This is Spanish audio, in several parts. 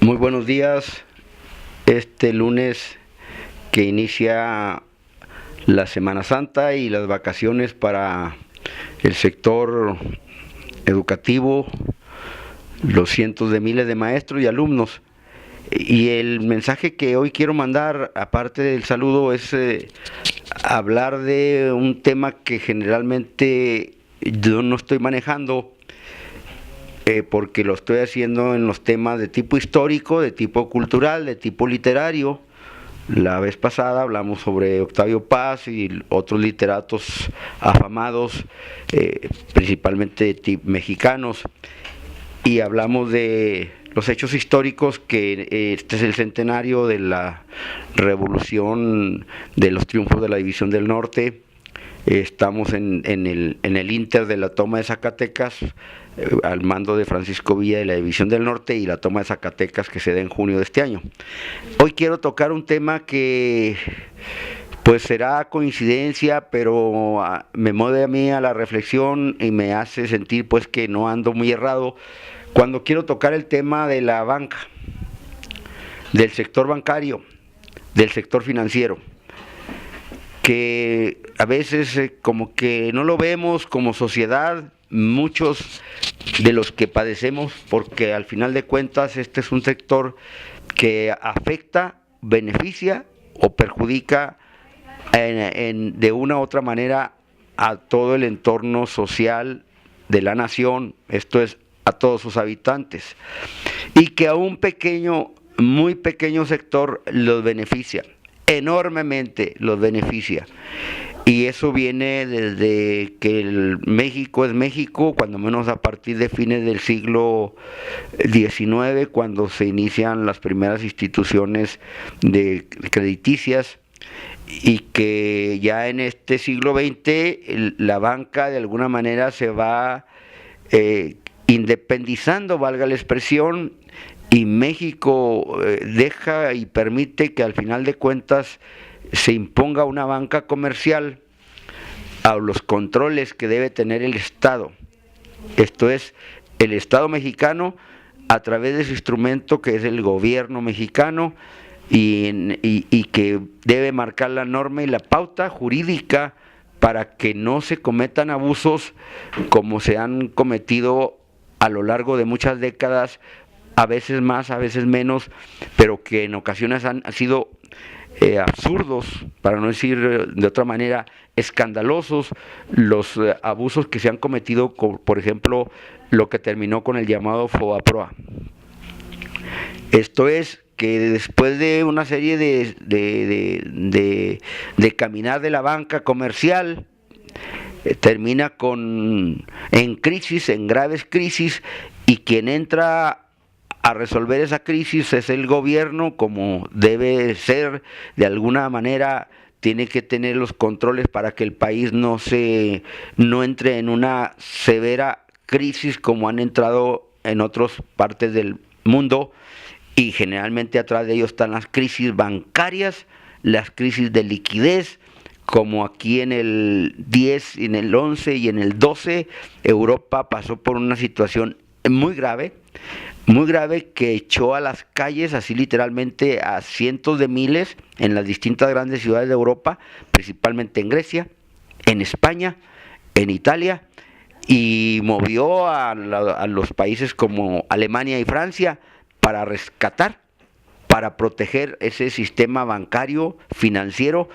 Muy buenos días. Este lunes que inicia la Semana Santa y las vacaciones para el sector educativo, los cientos de miles de maestros y alumnos. Y el mensaje que hoy quiero mandar, aparte del saludo, es hablar de un tema que generalmente yo no estoy manejando, porque lo estoy haciendo en los temas de tipo histórico, de tipo cultural, de tipo literario. La vez pasada hablamos sobre Octavio Paz y otros literatos afamados, principalmente mexicanos, y hablamos de los hechos históricos, que este es el centenario de la revolución, de los triunfos de la División del Norte. Estamos en el inter de la toma de Zacatecas, al mando de Francisco Villa de la División del Norte, y la toma de Zacatecas, que se da en junio de este año. Hoy quiero tocar un tema que pues será coincidencia, pero me mueve a mí a la reflexión y me hace sentir pues que no ando muy errado cuando quiero tocar el tema de la banca, del sector bancario, del sector financiero, que a veces como que no lo vemos como sociedad, muchos de los que padecemos, porque al final de cuentas este es un sector que afecta, beneficia o perjudica de una u otra manera a todo el entorno social de la nación, esto es, a todos sus habitantes, y que a un pequeño, muy pequeño sector los beneficia, enormemente los beneficia. Y eso viene desde que México es México, cuando menos a partir de fines del siglo XIX, cuando se inician las primeras instituciones crediticias, y que ya en este siglo XX la banca de alguna manera se va independizando, valga la expresión, y México deja y permite que al final de cuentas se imponga una banca comercial a los controles que debe tener el Estado. Esto es, el Estado mexicano a través de su instrumento que es el gobierno mexicano, y que debe marcar la norma y la pauta jurídica para que no se cometan abusos como se han cometido a lo largo de muchas décadas, a veces más, a veces menos, pero que en ocasiones han sido absurdos, para no decir de otra manera, escandalosos, los abusos que se han cometido, por ejemplo, lo que terminó con el llamado FOBAPROA. Esto es, que después de una serie de caminar de la banca comercial, termina en crisis, en graves crisis, y quien entra a resolver esa crisis es el gobierno, como debe ser. De alguna manera tiene que tener los controles para que el país no entre en una severa crisis como han entrado en otras partes del mundo, y generalmente atrás de ellos están las crisis bancarias, las crisis de liquidez, como aquí en el 10, en el 11 y en el 12, Europa pasó por una situación muy grave, que echó a las calles, así literalmente, a cientos de miles en las distintas grandes ciudades de Europa, principalmente en Grecia, en España, en Italia, y movió a los países como Alemania y Francia para rescatar, para proteger ese sistema bancario, financiero,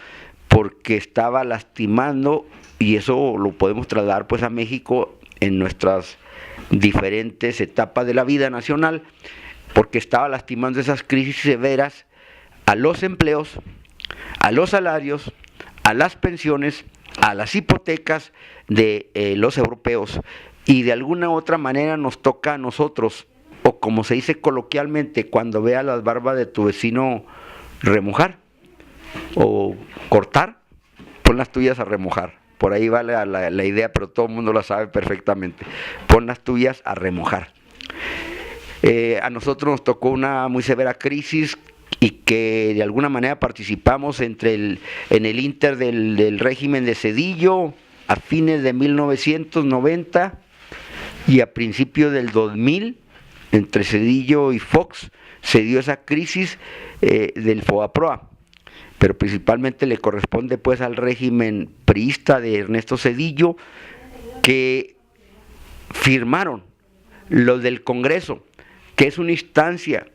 porque estaba lastimando, y eso lo podemos trasladar pues a México en nuestras diferentes etapas de la vida nacional, porque estaba lastimando esas crisis severas a los empleos, a los salarios, a las pensiones, a las hipotecas de los europeos, y de alguna u otra manera nos toca a nosotros, o como se dice coloquialmente, cuando veas las barbas de tu vecino remojar o cortar, pon las tuyas a remojar. Por ahí va la idea, pero todo el mundo la sabe perfectamente. Pon las tuyas a remojar. A nosotros nos tocó una muy severa crisis, y que de alguna manera participamos en el inter del régimen de Zedillo a fines de 1990 y a principios del 2000, entre Zedillo y Fox, se dio esa crisis del FOBAPROA, pero principalmente le corresponde pues al régimen priista de Ernesto Zedillo, que firmaron los del Congreso, que es una instancia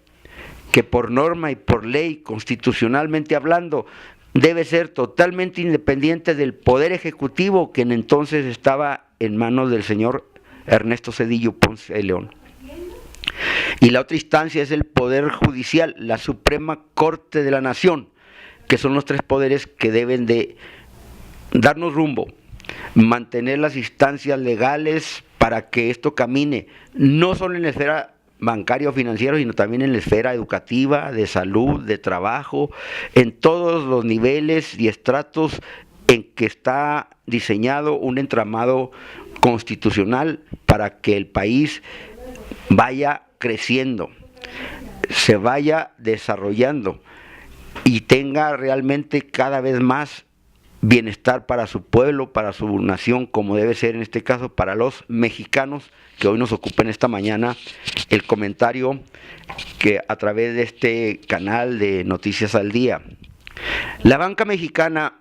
que por norma y por ley, constitucionalmente hablando, debe ser totalmente independiente del Poder Ejecutivo, que en entonces estaba en manos del señor Ernesto Zedillo Ponce de León. Y la otra instancia es el Poder Judicial, la Suprema Corte de la Nación, que son los tres poderes que deben de darnos rumbo, mantener las instancias legales para que esto camine, no solo en la esfera bancaria o financiera, sino también en la esfera educativa, de salud, de trabajo, en todos los niveles y estratos en que está diseñado un entramado constitucional para que el país vaya creciendo, se vaya desarrollando y tenga realmente cada vez más bienestar para su pueblo, para su nación, como debe ser en este caso para los mexicanos, que hoy nos ocupan esta mañana el comentario que a través de este canal de Noticias al Día. La banca mexicana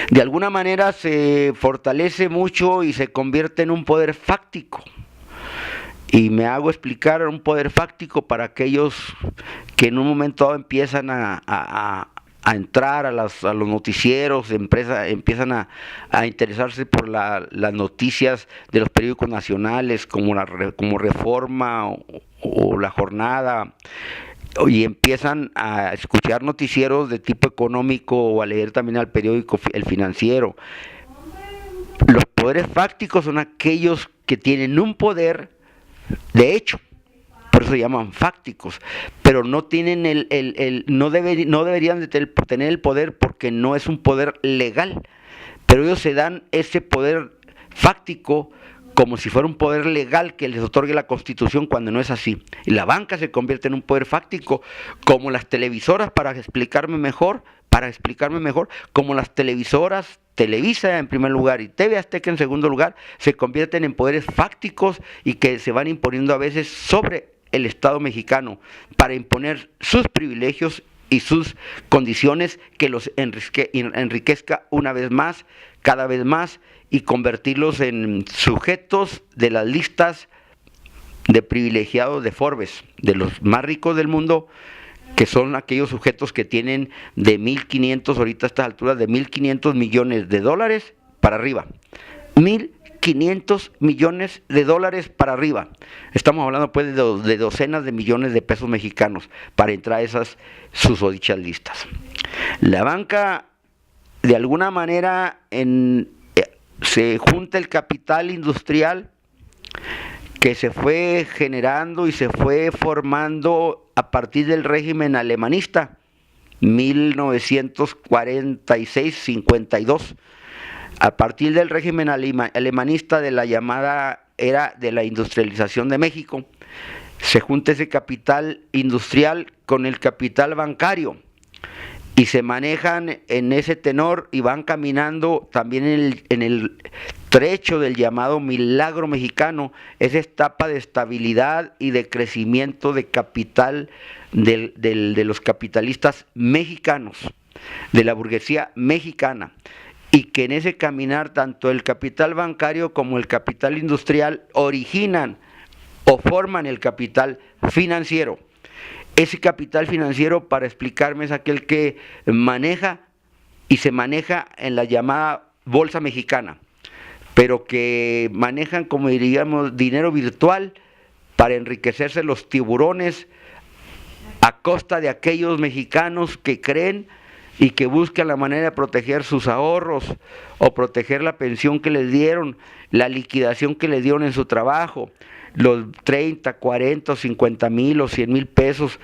de alguna manera se fortalece mucho y se convierte en un poder fáctico. Y me hago explicar, un poder fáctico para aquellos que en un momento dado empiezan a entrar a los noticieros, empiezan a interesarse por las noticias de los periódicos nacionales como Reforma o La Jornada, y empiezan a escuchar noticieros de tipo económico o a leer también al periódico El Financiero. Los poderes fácticos son aquellos que tienen un poder de hecho, por eso se llaman fácticos, pero no tienen no deberían de tener el poder porque no es un poder legal, pero ellos se dan ese poder fáctico como si fuera un poder legal que les otorgue la Constitución, cuando no es así. Y la banca se convierte en un poder fáctico, como las televisoras, para explicarme mejor, como las televisoras, Televisa en primer lugar y TV Azteca en segundo lugar, se convierten en poderes fácticos y que se van imponiendo a veces sobre el Estado mexicano para imponer sus privilegios y sus condiciones que los enriquezca una vez más, cada vez más, y convertirlos en sujetos de las listas de privilegiados de Forbes, de los más ricos del mundo, que son aquellos sujetos que tienen de 1.500, ahorita a estas alturas, de 1.500 millones de dólares para arriba. 1.500 millones de dólares para arriba. Estamos hablando pues de docenas de millones de pesos mexicanos para entrar a esas susodichas listas. La banca, de alguna manera, se junta el capital industrial que se fue generando y se fue formando a partir del régimen alemanista, 1946-52, a partir del régimen alemanista de la llamada era de la industrialización de México, se junta ese capital industrial con el capital bancario y se manejan en ese tenor y van caminando también en el trecho del llamado milagro mexicano, esa etapa de estabilidad y de crecimiento de capital de los capitalistas mexicanos, de la burguesía mexicana, y que en ese caminar tanto el capital bancario como el capital industrial originan o forman el capital financiero. Ese capital financiero, para explicarme, es aquel que maneja y se maneja en la llamada bolsa mexicana, pero que manejan, como diríamos, dinero virtual para enriquecerse los tiburones a costa de aquellos mexicanos que creen y que buscan la manera de proteger sus ahorros o proteger la pensión que les dieron, la liquidación que les dieron en su trabajo, los 30, 40, 50 mil o 100 mil pesos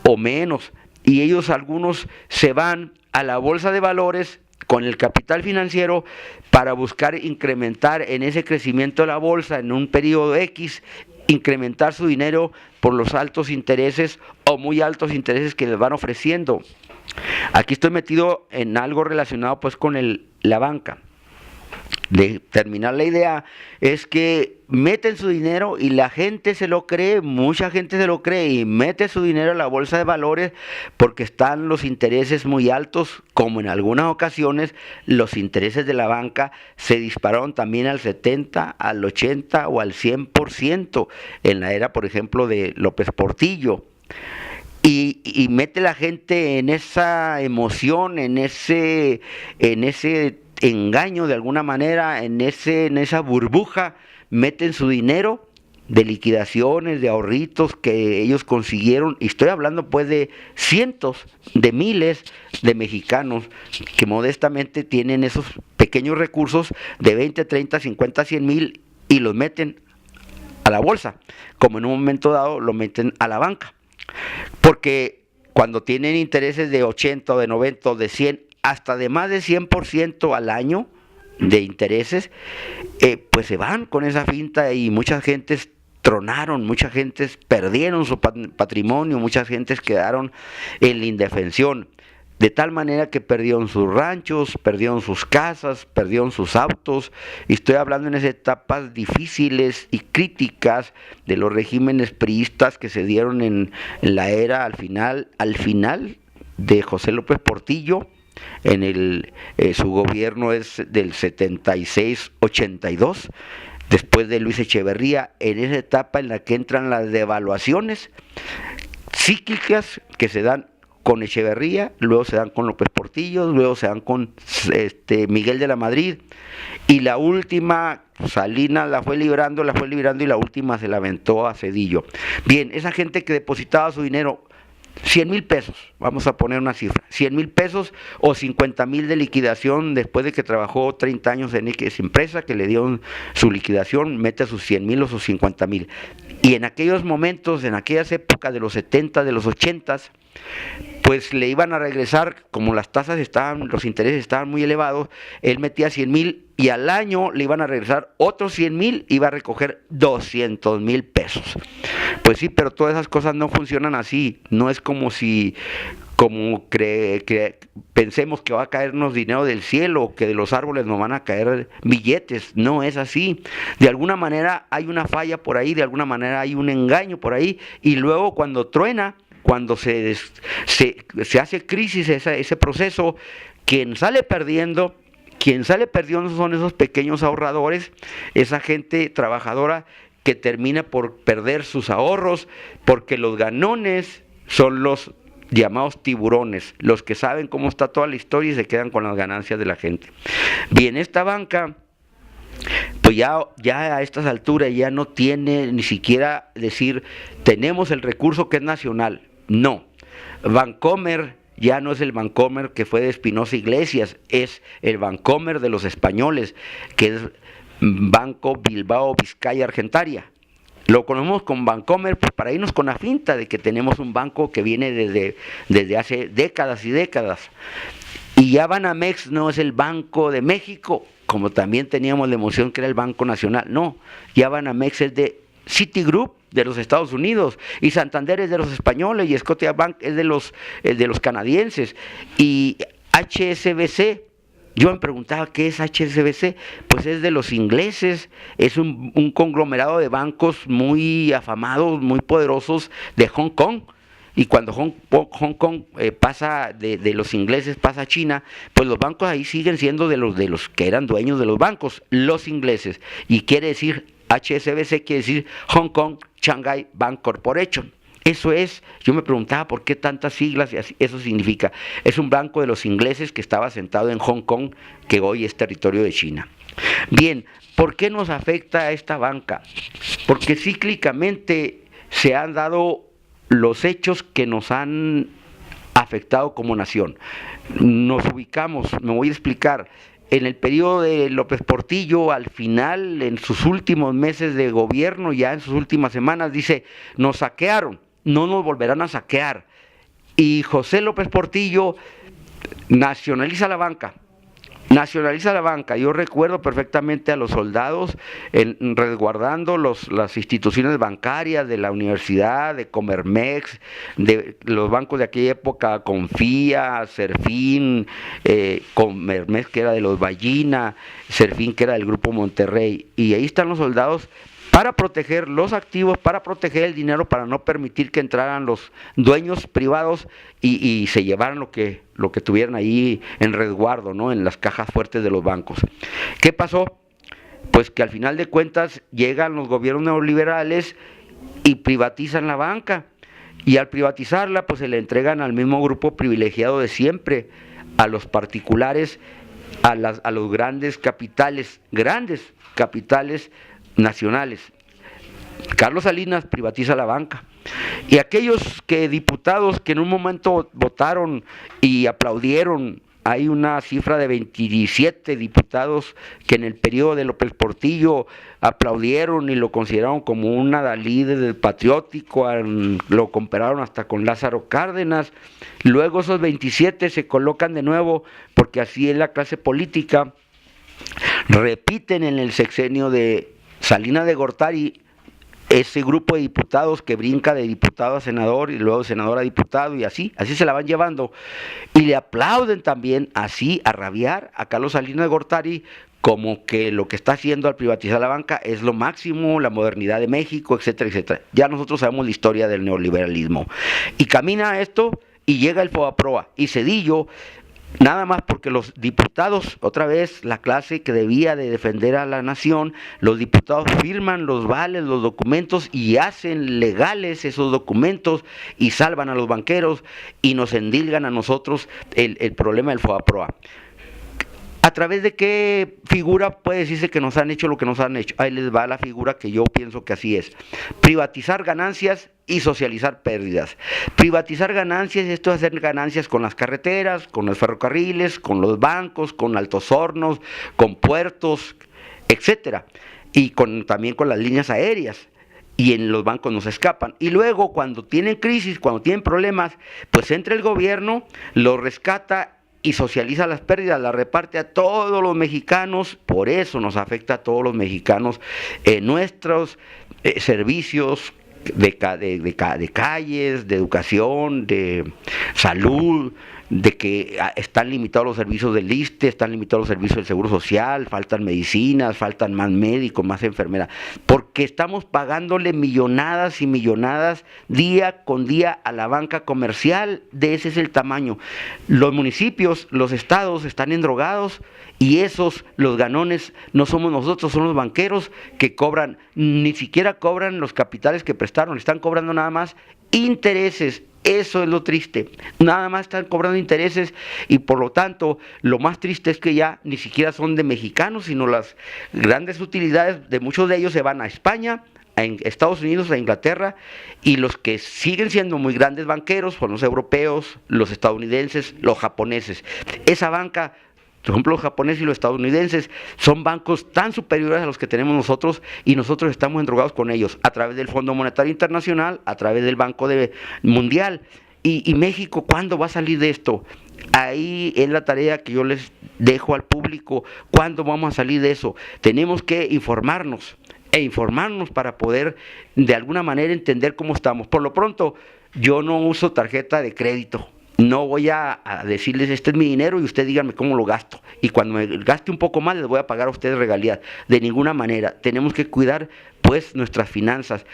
o menos, y ellos algunos se van a la bolsa de valores con el capital financiero para buscar incrementar en ese crecimiento de la bolsa en un periodo X, incrementar su dinero por los altos intereses o muy altos intereses que les van ofreciendo. Aquí estoy metido en algo relacionado pues con la banca. de terminar la idea, es que meten su dinero y la gente se lo cree, mucha gente se lo cree y mete su dinero a la bolsa de valores porque están los intereses muy altos, como en algunas ocasiones los intereses de la banca se dispararon también al 70, al 80 o al 100% en la era, por ejemplo, de López Portillo. Y mete la gente en esa emoción, en ese engaño de alguna manera, en esa burbuja, meten su dinero de liquidaciones, de ahorritos que ellos consiguieron, y estoy hablando pues de cientos de miles de mexicanos que modestamente tienen esos pequeños recursos de 20, 30, 50, 100 mil y los meten a la bolsa, como en un momento dado lo meten a la banca. Porque cuando tienen intereses de 80 o de 90 o de 100, hasta de más de 100% al año de intereses, pues se van con esa finta y muchas gentes tronaron, muchas gentes perdieron su patrimonio, muchas gentes quedaron en la indefensión. De tal manera que perdieron sus ranchos, perdieron sus casas, perdieron sus autos. Y estoy hablando en esas etapas difíciles y críticas de los regímenes priistas que se dieron en la era al final de José López Portillo. Su gobierno es del 76-82, después de Luis Echeverría, en esa etapa en la que entran las devaluaciones cíclicas que se dan con Echeverría, luego se dan con López Portillo, luego se dan con Miguel de la Madrid, y la última, Salinas la fue librando y la última se la aventó a Zedillo. Bien, esa gente que depositaba su dinero, 100 mil pesos, vamos a poner una cifra, 100 mil pesos o 50 mil de liquidación después de que trabajó 30 años en X empresa, que le dieron su liquidación, mete sus 100 mil o sus 50 mil. Y en aquellos momentos, en aquellas épocas de los 70, de los 80, pues le iban a regresar, como las tasas estaban, los intereses estaban muy elevados, él metía 100 mil y al año le iban a regresar otros 100 mil, iba a recoger 200 mil pesos. Pues sí, pero todas esas cosas no funcionan así, no es como pensemos que va a caernos dinero del cielo, o que de los árboles nos van a caer billetes, no es así. De alguna manera hay una falla por ahí, de alguna manera hay un engaño por ahí, y luego cuando truena, cuando se hace crisis ese proceso, quien sale perdiendo son esos pequeños ahorradores, esa gente trabajadora que termina por perder sus ahorros, porque los ganones son los llamados tiburones, los que saben cómo está toda la historia y se quedan con las ganancias de la gente. Bien, esta banca, pues ya a estas alturas ya no tiene ni siquiera decir, tenemos el recurso que es nacional. No, Bancomer ya no es el Bancomer que fue de Espinosa Iglesias, es el Bancomer de los españoles, que es Banco Bilbao Vizcaya Argentaria. Lo conocemos con Bancomer pues para irnos con la finta de que tenemos un banco que viene desde hace décadas y décadas. Y ya Banamex no es el Banco de México, como también teníamos la emoción que era el Banco Nacional. No, ya Banamex es de Citigroup de los Estados Unidos, y Santander es de los españoles, y Scotiabank es de los canadienses, y HSBC, yo me preguntaba qué es HSBC, pues es de los ingleses, es un conglomerado de bancos muy afamados, muy poderosos de Hong Kong. Y cuando Hong Kong pasa de los ingleses, pasa a China, pues los bancos ahí siguen siendo de los que eran dueños de los bancos, los ingleses. Y quiere decir, HSBC quiere decir Hong Kong Shanghai Bank Corporation. Eso es, yo me preguntaba por qué tantas siglas, y así, eso significa, es un banco de los ingleses que estaba sentado en Hong Kong, que hoy es territorio de China. Bien, ¿por qué nos afecta a esta banca? Porque cíclicamente se han dado los hechos que nos han afectado como nación. Nos ubicamos, me voy a explicar, en el periodo de López Portillo, al final, en sus últimos meses de gobierno, ya en sus últimas semanas, dice, nos saquearon, no nos volverán a saquear. Y José López Portillo nacionaliza la banca, nacionaliza la banca. Yo recuerdo perfectamente a los soldados resguardando las instituciones bancarias de la universidad, de Comermex, de los bancos de aquella época, Confía, Serfín, Comermex que era de los Ballina, Serfín que era del Grupo Monterrey, y ahí están los soldados para proteger los activos, para proteger el dinero, para no permitir que entraran los dueños privados y se llevaran lo que tuvieran ahí en resguardo, ¿no? En las cajas fuertes de los bancos. ¿Qué pasó? Pues que al final de cuentas llegan los gobiernos neoliberales y privatizan la banca. Y al privatizarla, pues se le entregan al mismo grupo privilegiado de siempre, a los particulares, a los grandes capitales nacionales. Carlos Salinas privatiza la banca. Y aquellos diputados que en un momento votaron y aplaudieron, hay una cifra de 27 diputados que en el periodo de López Portillo aplaudieron y lo consideraron como un adalid del patriótico, lo compararon hasta con Lázaro Cárdenas. Luego esos 27 se colocan de nuevo, porque así es la clase política, repiten en el sexenio de Salinas de Gortari ese grupo de diputados que brinca de diputado a senador y luego de senador a diputado, y así se la van llevando, y le aplauden también así a rabiar a Carlos Salinas de Gortari, como que lo que está haciendo al privatizar la banca es lo máximo, la modernidad de México, etcétera, etcétera. Ya nosotros sabemos la historia del neoliberalismo, y camina esto y llega el FOBAPROA y Zedillo. Nada más porque los diputados, otra vez la clase que debía de defender a la nación, los diputados firman los vales, los documentos, y hacen legales esos documentos y salvan a los banqueros y nos endilgan a nosotros el problema del FOBAPROA. ¿A través de qué figura puede decirse que nos han hecho lo que nos han hecho? Ahí les va la figura que yo pienso que así es: privatizar ganancias y socializar pérdidas. Privatizar ganancias, esto es hacer ganancias con las carreteras, con los ferrocarriles, con los bancos, con Altos Hornos, con puertos, etcétera, y también con las líneas aéreas. Y en los bancos no se escapan. Y luego, cuando tienen crisis, cuando tienen problemas, pues entra el gobierno, lo rescata y socializa las pérdidas, las reparte a todos los mexicanos. Por eso nos afecta a todos los mexicanos nuestros servicios de calles, de educación, de salud, de que están limitados los servicios del ISSSTE, están limitados los servicios del Seguro Social, faltan medicinas, faltan más médicos, más enfermeras, porque estamos pagándole millonadas y millonadas día con día a la banca comercial. De ese es el tamaño. Los municipios, los estados están endrogados, y los ganones no somos nosotros, son los banqueros que cobran, ni siquiera cobran los capitales que prestaron, están cobrando nada más intereses. Eso es lo triste, nada más están cobrando intereses, y por lo tanto lo más triste es que ya ni siquiera son de mexicanos, sino las grandes utilidades de muchos de ellos se van a España, a Estados Unidos, a Inglaterra, y los que siguen siendo muy grandes banqueros son los europeos, los estadounidenses, los japoneses. Esa banca, por ejemplo, los japoneses y los estadounidenses son bancos tan superiores a los que tenemos nosotros, y nosotros estamos endrogados con ellos a través del Fondo Monetario Internacional, a través del Banco Mundial. Y México, ¿cuándo va a salir de esto? Ahí es la tarea que yo les dejo al público. ¿Cuándo vamos a salir de eso? Tenemos que informarnos para poder de alguna manera entender cómo estamos. Por lo pronto, yo no uso tarjeta de crédito. No voy a decirles, este es mi dinero y usted díganme cómo lo gasto, y cuando me gaste un poco más les voy a pagar a ustedes regalías. De ninguna manera. Tenemos que cuidar pues nuestras finanzas,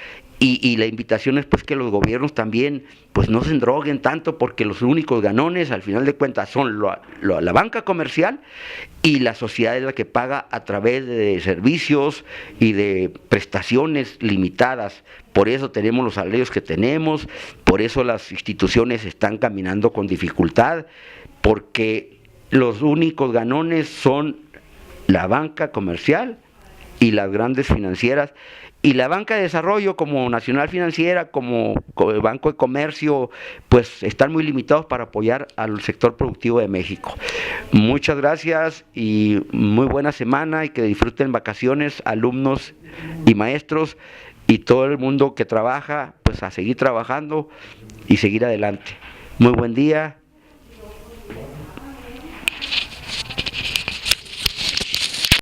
y la invitación es pues que los gobiernos también pues no se endroguen tanto, porque los únicos ganones al final de cuentas son la banca comercial, y la sociedad es la que paga a través de servicios y de prestaciones limitadas. Por eso tenemos los salarios que tenemos, por eso las instituciones están caminando con dificultad, porque los únicos ganones son la banca comercial y las grandes financieras, y la banca de desarrollo como Nacional Financiera, como el Banco de Comercio, pues están muy limitados para apoyar al sector productivo de México. Muchas gracias y muy buena semana, y que disfruten vacaciones alumnos y maestros y todo el mundo que trabaja, pues a seguir trabajando y seguir adelante. Muy buen día